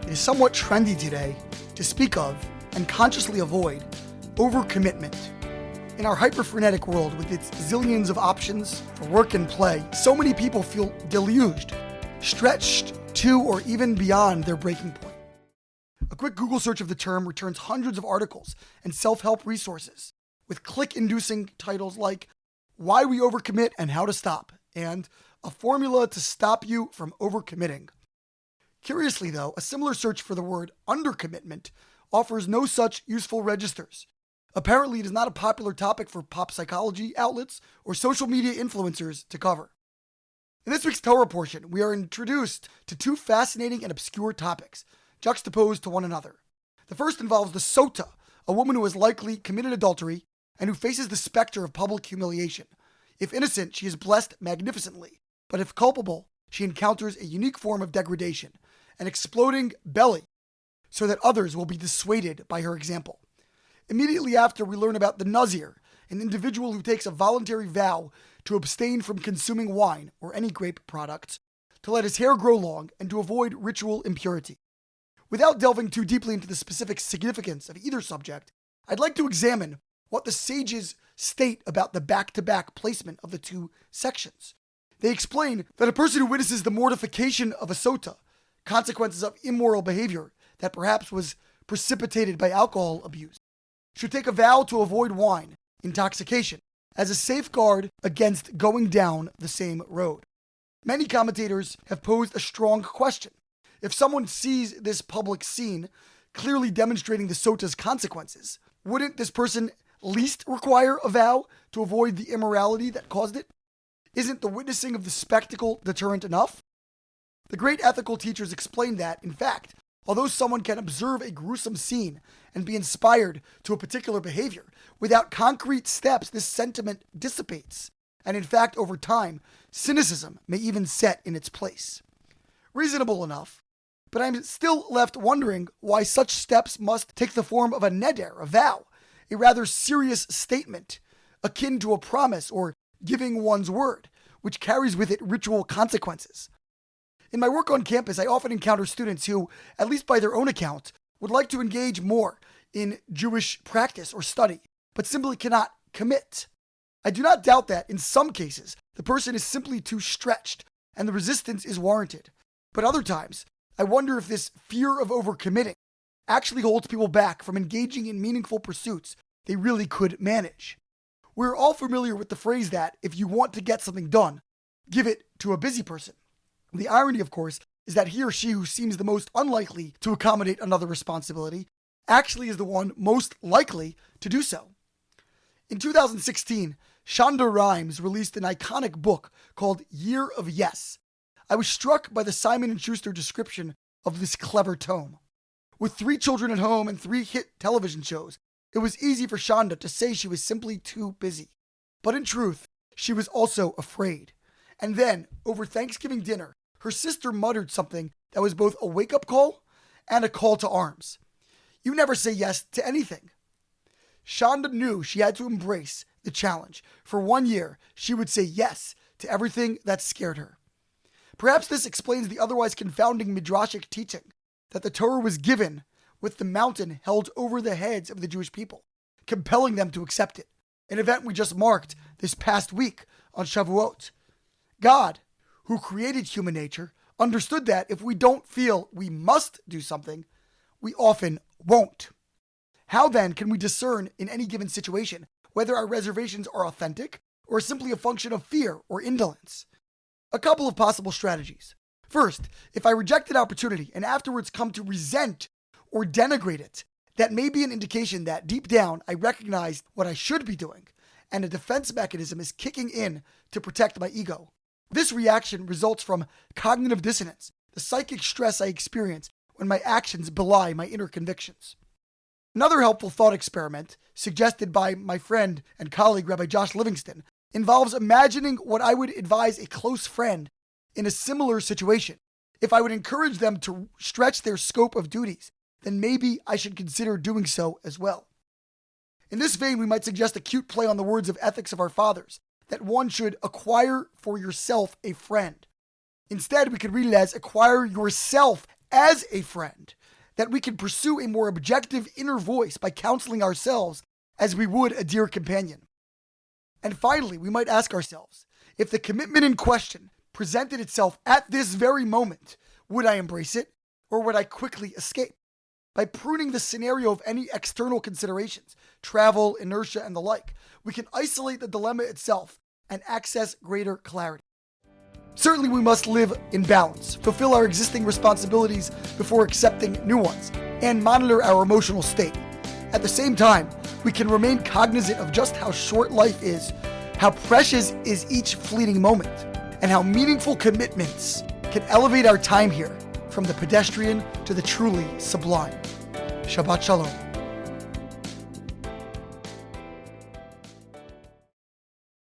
It is somewhat trendy today to speak of and consciously avoid overcommitment. In our hyper-frenetic world with its zillions of options for work and play, so many people feel deluged, stretched to or even beyond their breaking point. A quick Google search of the term returns hundreds of articles and self-help resources with click-inducing titles like Why We Overcommit and How to Stop, and A Formula to Stop You from Overcommitting. Curiously though, a similar search for the word undercommitment offers no such useful registers. Apparently, it is not a popular topic for pop psychology outlets or social media influencers to cover. In this week's Torah portion, we are introduced to two fascinating and obscure topics, juxtaposed to one another. The first involves the sota, a woman who has likely committed adultery and who faces the specter of public humiliation. If innocent, she is blessed magnificently, but if culpable, she encounters a unique form of degradation, an exploding belly, so that others will be dissuaded by her example. Immediately after, we learn about the Nazir, an individual who takes a voluntary vow to abstain from consuming wine or any grape products, to let his hair grow long, and to avoid ritual impurity. Without delving too deeply into the specific significance of either subject, I'd like to examine what the sages state about the back-to-back placement of the two sections. They explain that a person who witnesses the mortification of a sota, consequences of immoral behavior that perhaps was precipitated by alcohol abuse, should take a vow to avoid wine, intoxication, as a safeguard against going down the same road. Many commentators have posed a strong question. If someone sees this public scene clearly demonstrating the sota's consequences, wouldn't this person least require a vow to avoid the immorality that caused it? Isn't the witnessing of the spectacle deterrent enough? The great ethical teachers explain that, in fact, although someone can observe a gruesome scene and be inspired to a particular behavior, without concrete steps, this sentiment dissipates. And in fact, over time, cynicism may even set in its place. Reasonable enough, but I'm still left wondering why such steps must take the form of a neder, a vow, a rather serious statement, akin to a promise or giving one's word, which carries with it ritual consequences. In my work on campus, I often encounter students who, at least by their own account, would like to engage more in Jewish practice or study, but simply cannot commit. I do not doubt that, in some cases, the person is simply too stretched and the resistance is warranted. But other times, I wonder if this fear of overcommitting actually holds people back from engaging in meaningful pursuits they really could manage. We're all familiar with the phrase that, if you want to get something done, give it to a busy person. The irony, of course, is that he or she who seems the most unlikely to accommodate another responsibility actually is the one most likely to do so. In 2016, Shonda Rhimes released an iconic book called Year of Yes. I was struck by the Simon & Schuster description of this clever tome. With 3 children at home and 3 hit television shows, it was easy for Shonda to say she was simply too busy. But in truth, she was also afraid. And then, over Thanksgiving dinner, her sister muttered something that was both a wake-up call and a call to arms. You never say yes to anything. Shonda knew she had to embrace the challenge. For 1 year, she would say yes to everything that scared her. Perhaps this explains the otherwise confounding midrashic teaching that the Torah was given with the mountain held over the heads of the Jewish people, compelling them to accept it, an event we just marked this past week on Shavuot. God, who created human nature, understood that if we don't feel we must do something, we often won't. How then can we discern in any given situation whether our reservations are authentic or simply a function of fear or indolence? A couple of possible strategies. First, if I reject an opportunity and afterwards come to resent or denigrate it, that may be an indication that deep down I recognize what I should be doing, and a defense mechanism is kicking in to protect my ego. This reaction results from cognitive dissonance, the psychic stress I experience when my actions belie my inner convictions. Another helpful thought experiment, suggested by my friend and colleague Rabbi Josh Livingston, involves imagining what I would advise a close friend in a similar situation. If I would encourage them to stretch their scope of duties, then maybe I should consider doing so as well. In this vein, we might suggest a cute play on the words of ethics of our fathers, that one should acquire for yourself a friend. Instead, we could read it as acquire yourself as a friend, that we can pursue a more objective inner voice by counseling ourselves as we would a dear companion. And finally, we might ask ourselves, if the commitment in question presented itself at this very moment, would I embrace it or would I quickly escape? By pruning the scenario of any external considerations, travel, inertia, and the like, we can isolate the dilemma itself and access greater clarity. Certainly, we must live in balance, fulfill our existing responsibilities before accepting new ones, and monitor our emotional state. At the same time, we can remain cognizant of just how short life is, how precious is each fleeting moment, and how meaningful commitments can elevate our time here from the pedestrian to the truly sublime. Shabbat Shalom.